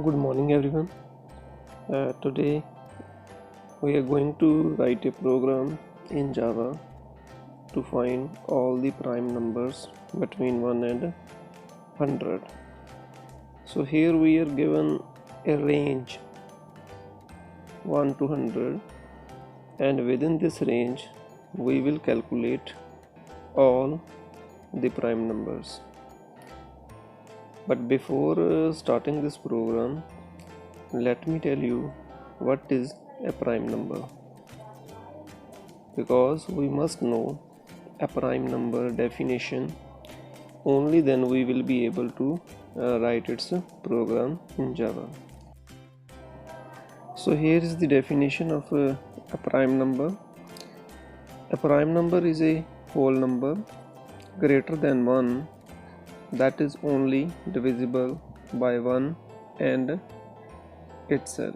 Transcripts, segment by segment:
Good morning, everyone. Today we are going to write a program in Java to find all the prime numbers between 1 and 100. So here we are given a range 1 to 100, and within this range we will calculate all the prime numbers. But before starting this program, let me tell you what is a prime number, because we must know a prime number definition. Only then we will be able to write its program in Java. So here is the definition of a prime number. A prime number is a whole number greater than 1 that is only divisible by 1 and itself.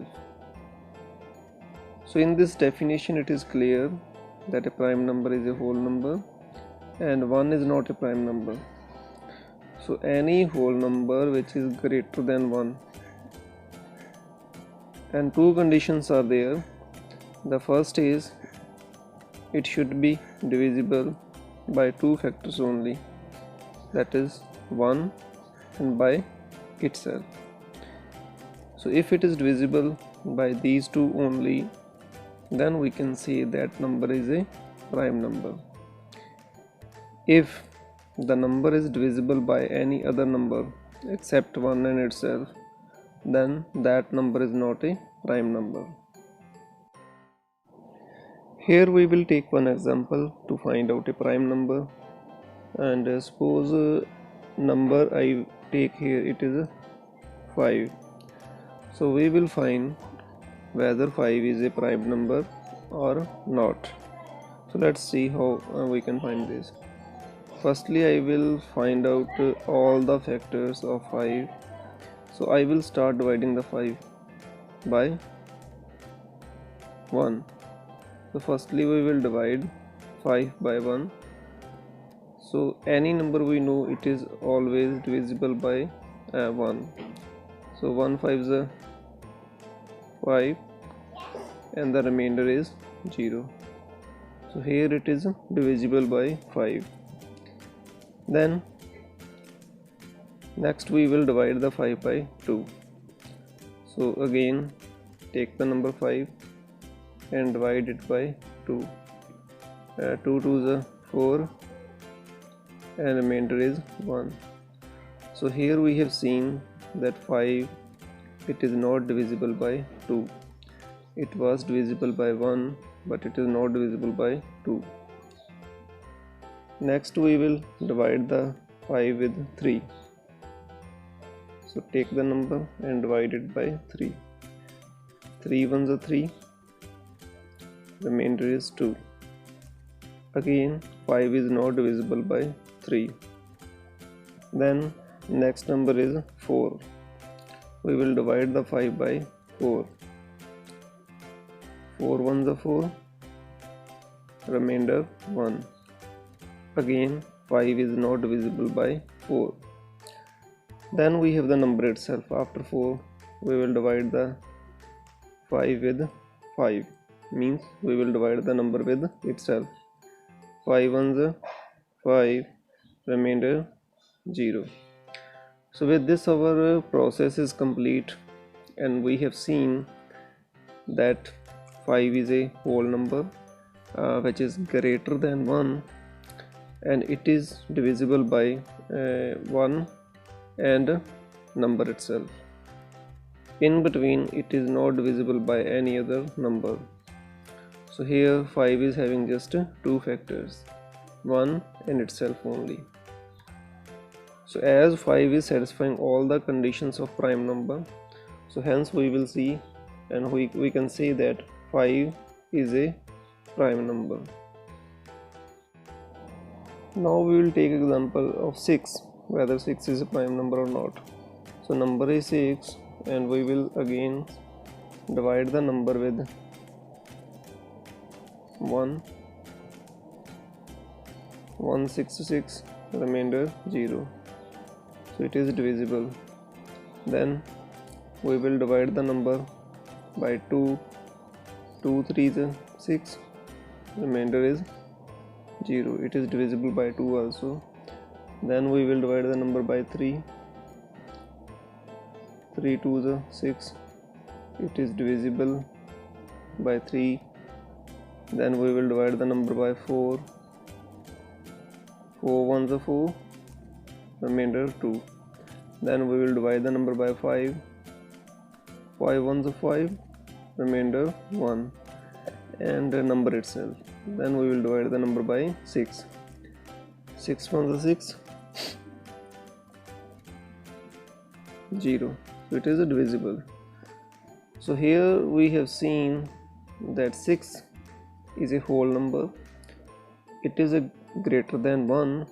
So in this definition it is clear that a prime number is a whole number and 1 is not a prime number. So any whole number which is greater than 1, and two conditions are there. The first is it should be divisible by two factors only, that is 1 and by itself. So if it is divisible by these two only, then we can say that number is a prime number. If the number is divisible by any other number except 1 and itself, then that number is not a prime number. Here we will take one example to find out a prime number, and suppose number I take here, it is 5. So we will find whether 5 is a prime number or not. So let's see how we can find this. Firstly, I will find out all the factors of 5. So I will start dividing the 5 by 1. So firstly we will divide 5 by 1. So any number we know it is always divisible by 1. So 1 5 is 5 and the remainder is 0. So here it is divisible by 5. Then next we will divide the 5 by 2. So again take the number 5 and divide it by 2. 2 2 is 4 and remainder is 1. So here we have seen that 5, it is not divisible by 2. It was divisible by 1, but it is not divisible by 2. Next we will divide the 5 with 3. So take the number and divide it by 3. 3 ones are 3, remainder is 2. Again 5 is not divisible by 3. Then next number is 4. We will divide the 5 by 4. 4 ones are 4, remainder 1. Again 5 is not divisible by 4. Then we have the number itself. After 4 we will divide the 5 with 5, means we will divide the number with itself. 5 ones are 5, remainder 0. So with this our process is complete, and we have seen that 5 is a whole number which is greater than 1, and it is divisible by 1 and number itself. In between it is not divisible by any other number. So here 5 is having just two factors, 1 and itself only. So as 5 is satisfying all the conditions of prime number, so hence we will see and we can say that 5 is a prime number. Now we will take example of 6, whether 6 is a prime number or not. So number is 6 and we will again divide the number with 1. 166, remainder 0. So it is divisible. Then we will divide the number by 2. 2 3s are 6, remainder is 0. It is divisible by 2 also. Then we will divide the number by 3. 3 2s are 6, it is divisible by 3. Then we will divide the number by 4. 4 1s are 4, remainder 2. Then we will divide the number by 5. 5 1s are 5, remainder 1, and the number itself. Then we will divide the number by 6. 6 1s are 6, 0. So it is divisible. So here we have seen that 6 is a whole number. It is a greater than 1.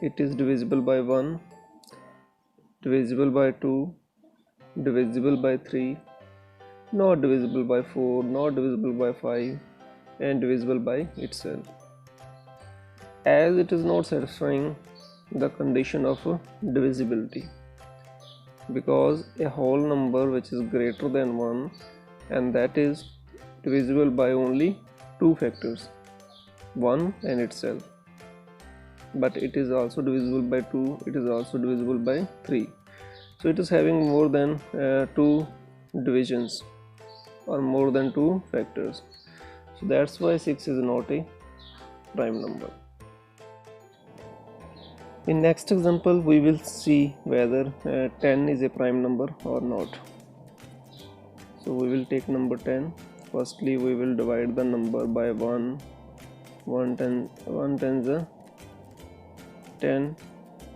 It is divisible by 1, divisible by 2, divisible by 3, not divisible by 4, not divisible by 5, and divisible by itself. As it is not satisfying the condition of divisibility, because a whole number which is greater than 1 and that is divisible by only two factors, 1 and itself, but it is also divisible by 2, it is also divisible by 3. So it is having more than 2 divisions or more than 2 factors. So that's why 6 is not a prime number. In next example we will see whether 10 is a prime number or not. So we will take number 10. Firstly we will divide the number by 1. 1 tens are 10,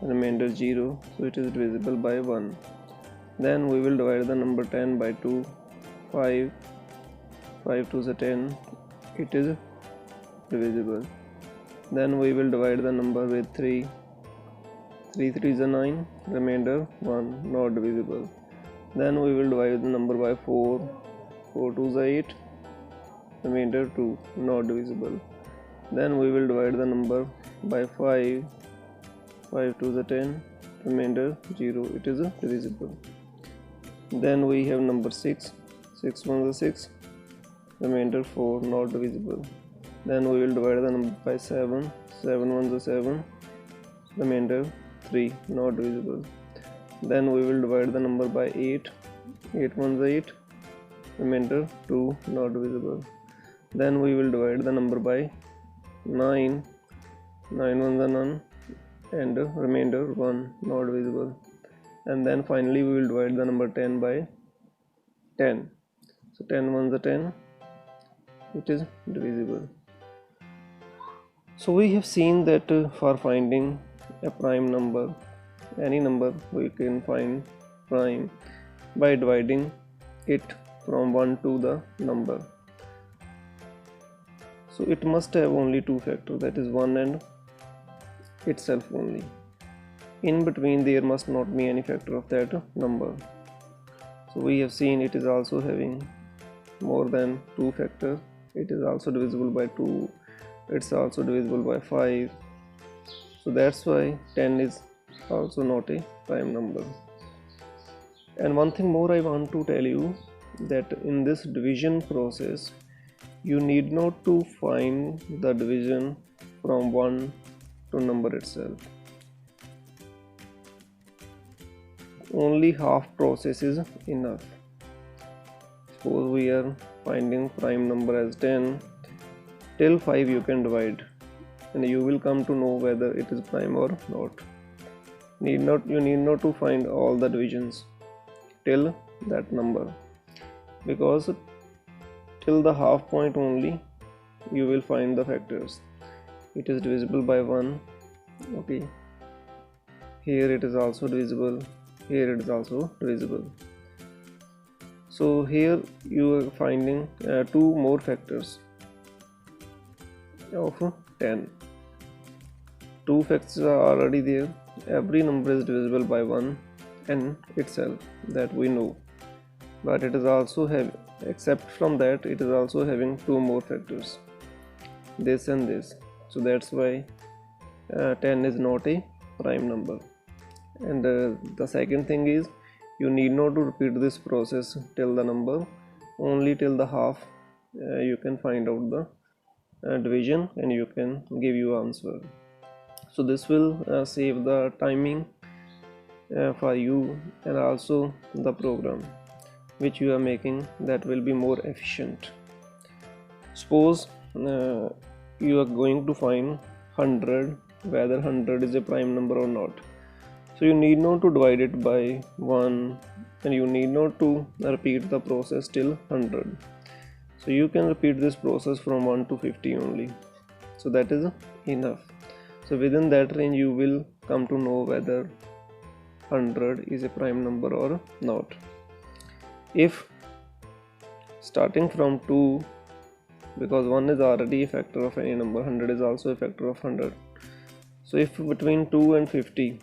remainder 0, so it is divisible by 1. Then we will divide the number 10 by 2. 5 2s are 10, it is divisible. Then we will divide the number with 3. 3 3s are 9, remainder 1, not divisible. Then we will divide the number by 4. 4 2s are 8, remainder 2, not divisible. Then we will divide the number by 5. 5 2s are 10, remainder 0, it is divisible. Then we have number 6. 6 1s are 6, remainder 4, not divisible. Then we will divide the number by 7. 7 1s are 7, remainder 3, not divisible. Then we will divide the number by 8. 8 1s are 8, remainder 2, not divisible. Then we will divide the number by 9. 9 1s are none, and remainder 1, not divisible. And then finally we will divide the number 10 by 10. So 10 1s are 10, it is divisible. So we have seen that for finding a prime number, any number we can find prime by dividing it from 1 to the number. So it must have only two factors, that is 1 and itself only. In between there must not be any factor of that number. So we have seen it is also having more than 2 factors. It is also divisible by 2, it's also divisible by 5. So that's why 10 is also not a prime number. And one thing more I want to tell you, that in this division process you need not to find the division from 1 to number itself. Only half process is enough. Suppose we are finding prime number as 10, till 5 you can divide and you will come to know whether it is prime or not. You need not to find all the divisions till that number, because till the half point only you will find the factors. It is divisible by 1, okay, here it is also divisible, here it is also divisible. So here you are finding 2 more factors of 10. 2 factors are already there. Every number is divisible by 1 and itself, that we know, but it is also having, except from that, it is also having 2 more factors, this and this. So that's why 10 is not a prime number. And the second thing is, You need not to repeat this process till the number, only till the half you can find out the division and you can give your answer. So this will save the timing for you and also the program which you are making, that will be more efficient. Suppose you are going to find 100, whether 100 is a prime number or not. So you need not to divide it by 1 and you need not to repeat the process till 100. So you can repeat this process from 1 to 50 only. So that is enough. So within that range you will come to know whether 100 is a prime number or not. If starting from 2, because 1 is already a factor of any number, 100 is also a factor of 100. So if between 2 and 50,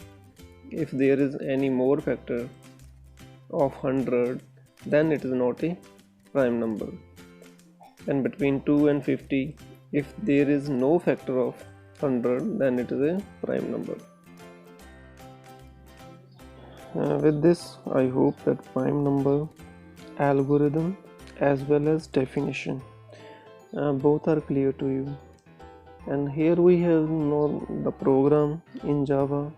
if there is any more factor of 100, then it is not a prime number. And between 2 and 50, if there is no factor of 100, then it is a prime number. With this, I hope that prime number algorithm as well as definition both are clear to you. And here we have the program in Java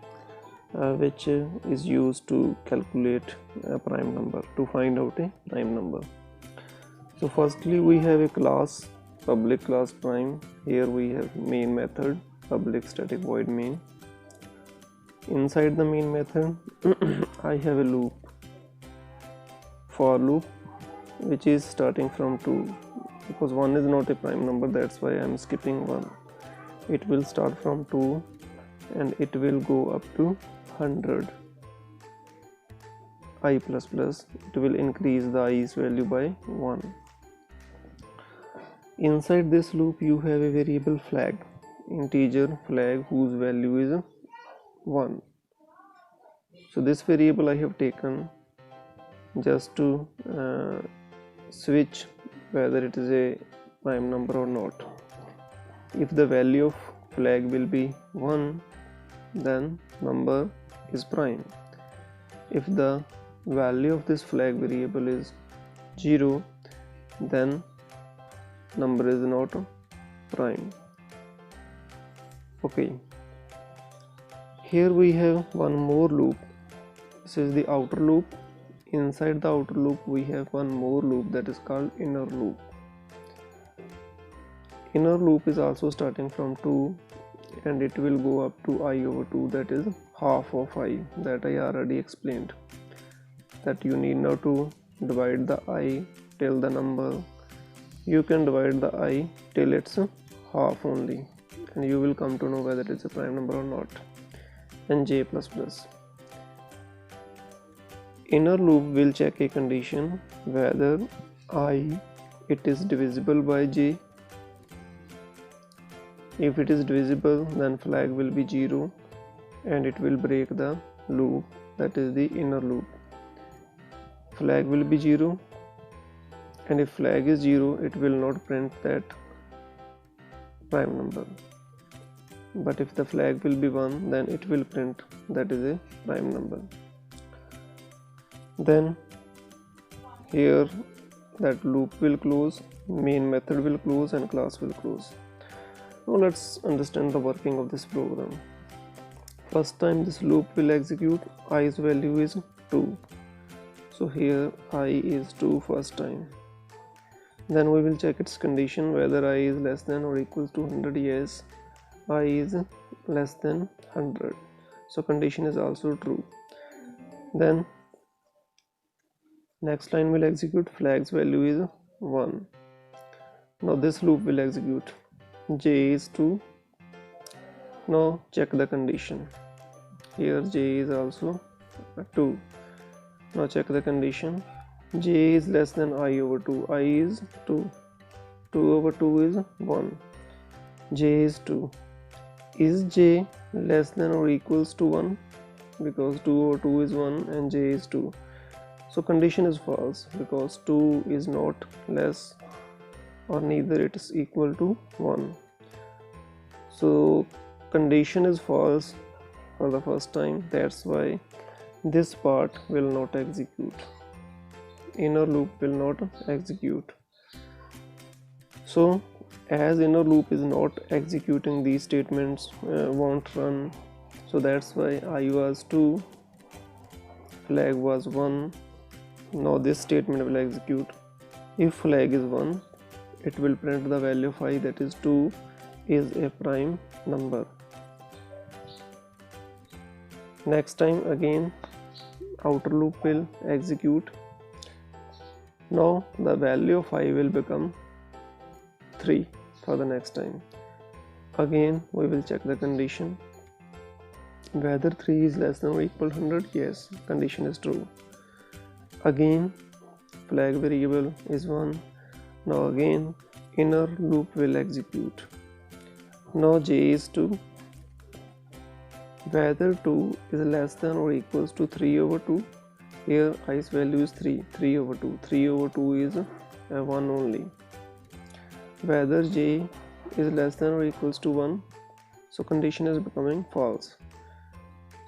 which is used to calculate a prime number, to find out a prime number. So firstly we have a class, public class prime. Here we have main method, public static void main. Inside the main method I have a loop, for loop, which is starting from 2, because 1 is not a prime number, that's why I am skipping 1. It will start from 2 and it will go up to 100 I++. It will increase the i's value by 1. Inside this loop you have a variable flag, integer flag, whose value is 1. So this variable I have taken just to switch whether it is a prime number or not. If the value of flag will be 1, then number is prime. If the value of this flag variable is 0, then number is not prime. Okay, here we have one more loop. This is the outer loop. Inside the outer loop we have one more loop, that is called inner loop. Inner loop is also starting from 2 and it will go up to I/2, that is half of I, that I already explained, that you need not to divide the I till the number, you can divide the I till its half only and you will come to know whether it is a prime number or not. And j++. Inner loop will check a condition whether I it is divisible by j. If it is divisible, then flag will be 0 and it will break the loop, that is the inner loop. Flag will be 0 and if flag is 0 it will not print that prime number, but if the flag will be 1 then it will print that is a prime number. Then here that loop will close, main method will close and class will close. Now let's understand the working of this program. First time this loop will execute, i's value is 2, so here I is 2 first time. Then we will check its condition whether I is less than or equals to 100. Yes, I is less than 100, so condition is also true. Then next line will execute, flag's value is 1. Now this loop will execute, j is 2. Now check the condition, here j is also 2. Now check the condition, j is less than I/2, I is 2, 2/2 is 1, j is 2. Is j less than or equals to 1? Because 2/2 is 1 and j is 2. So condition is false, because 2 is not less or neither it is equal to 1. So condition is false for the first time, that's why this part will not execute, inner loop will not execute. So as inner loop is not executing, these statements won't run. So that's why I was 2, flag was 1. Now this statement will execute. If flag is 1, it will print the value of I, that is 2 is a prime number. Next time again outer loop will execute. Now the value of I will become 3 for the next time. Again we will check the condition whether 3 is less than or equal to 100. Yes, condition is true. Again flag variable is 1. Now again inner loop will execute. Now j is 2. Whether 2 is less than or equals to 3 over 2. Here i's value is 3. 3 over 2. 3 over 2 is 1 only. Whether j is less than or equals to 1. So condition is becoming false.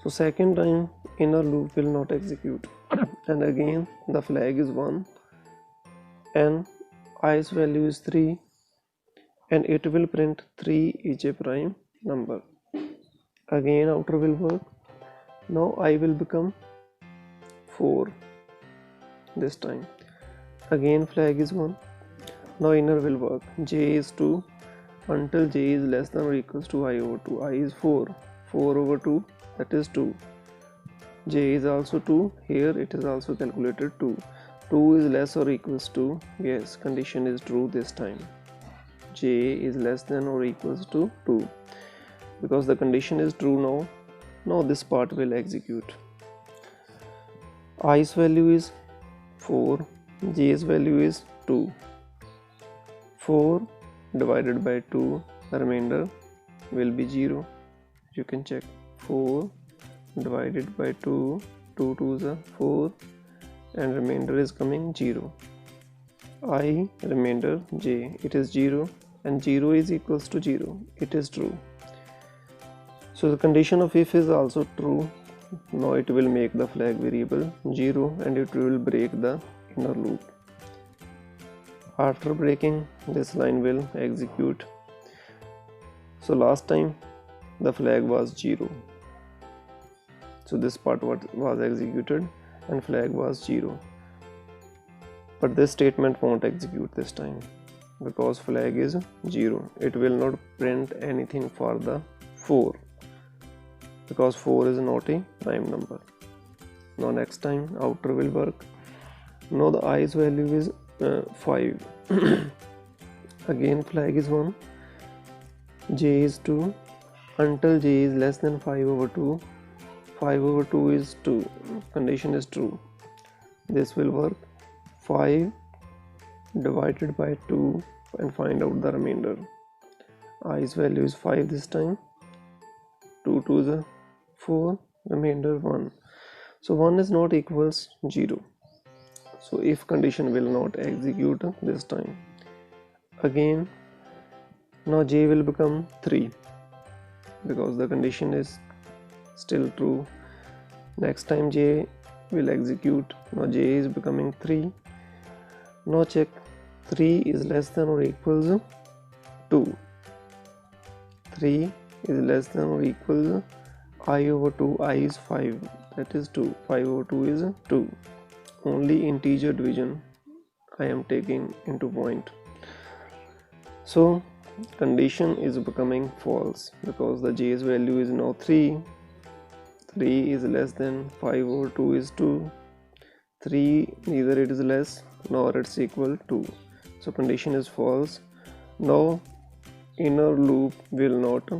So second time inner loop will not execute. And again the flag is 1 and i's value is 3, and it will print 3 is a prime number. Again outer will work. Now I will become 4 this time. Again flag is 1. Now inner will work. J is 2 until j is less than or equals to I over 2. I is 4. 4 over 2, that is 2. J is also 2. Here it is also calculated 2. 2 is less or equals to, yes, condition is true this time. J is less than or equals to 2. Because the condition is true now. Now this part will execute. I's value is 4. J's value is 2. 4 divided by 2, the remainder will be 0. You can check. 4 divided by 2, 2 2s are 4, and remainder is coming 0. I remainder j, it is 0, and 0 is equals to 0. It is true. So the condition of if is also true. Now it will make the flag variable 0 and it will break the inner loop. After breaking, this line will execute. So last time the flag was 0. So this part was executed and flag was 0. But this statement won't execute this time because flag is 0. It will not print anything for the 4 because 4 is not a prime number. Now next time outer will work. Now the i's value is 5. Again flag is 1. J is 2 until j is less than 5 over 2. 5 over 2 is 2. Condition is true. This will work. 5 divided by 2 and find out the remainder. I's value is 5 this time. 2 2s are 4, remainder 1. So 1 is not equals 0. So if condition will not execute this time. Again now j will become 3 because the condition is still true. Next time j will execute. Now j is becoming 3. Now check. 3 is less than or equals 2. 3 is less than or equals I over 2. I is 5, that is 2. 5 over 2 is 2. Only integer division I am taking into point. So condition is becoming false because the j's value is now 3. 3 is less than 5 over 2 is 2. 3 neither it is less nor it's equal to. So condition is false. Now inner loop will not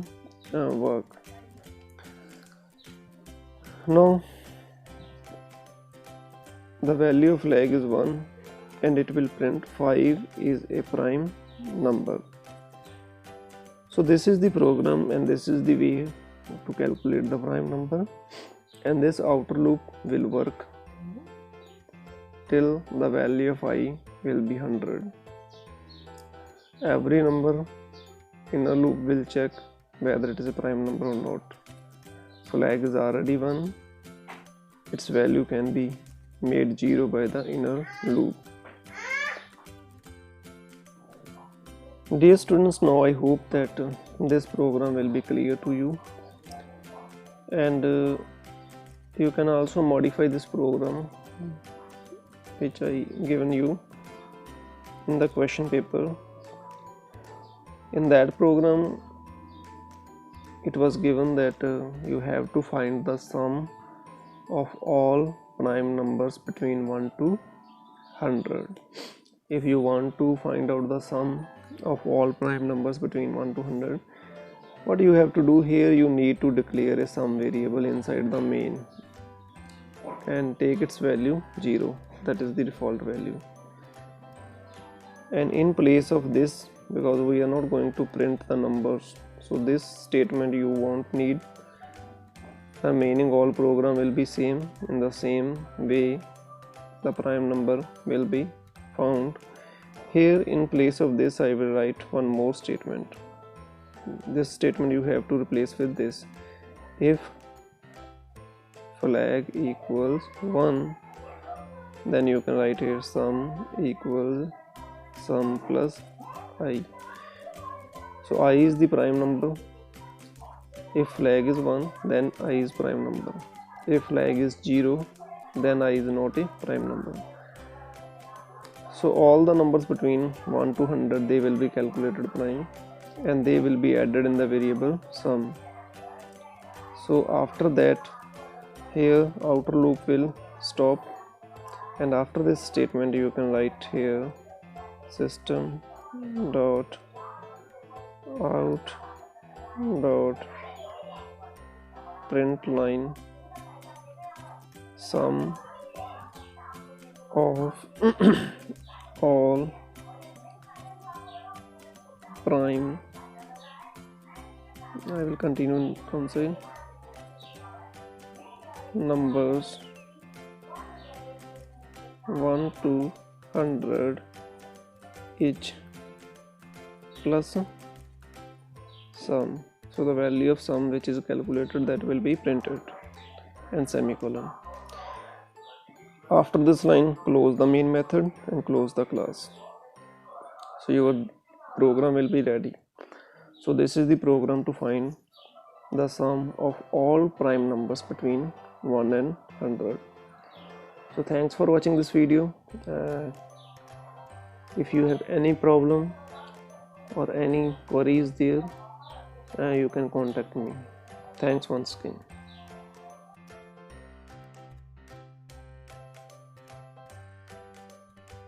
work. Now the value of flag is 1 and it will print 5 is a prime number. So this is the program and this is the way to calculate the prime number, and this outer loop will work till the value of I will be 100. Every number inner loop will check whether it is a prime number or not. Flag is already 1. its value can be made 0 by the inner loop. Dear students, now I hope that this program will be clear to you, and you can also modify this program which I given you in the question paper. In that program it was given that you have to find the sum of all prime numbers between 1 to 100. If you want to find out the sum of all prime numbers between 1 to 100, what you have to do here, you need to declare a sum variable inside the main and take its value 0, that is the default value. And in place of this, because we are not going to print the numbers, so this statement you won't need. The meaning all program will be same. In the same way the prime number will be found. Here in place of this I will write one more statement. This statement you have to replace with this: if flag equals 1, then you can write here sum equals sum plus I. So I is the prime number. If flag is 1, then I is prime number. If flag is 0, then I is not a prime number. So all the numbers between 1 to 100, they will be calculated prime and they will be added in the variable sum. So after that, here outer loop will stop, and after this statement you can write here system dot out dot print line sum of all prime, I will continue from saying, numbers 1 to 100 each plus sum. So the value of sum which is calculated, that will be printed, and semicolon. After this line, close the main method and close the class. So your program will be ready. So this is the program to find the sum of all prime numbers between 1 and 100. So thanks for watching this video. If you have any problem or any queries there, you can contact me. Thanks once again.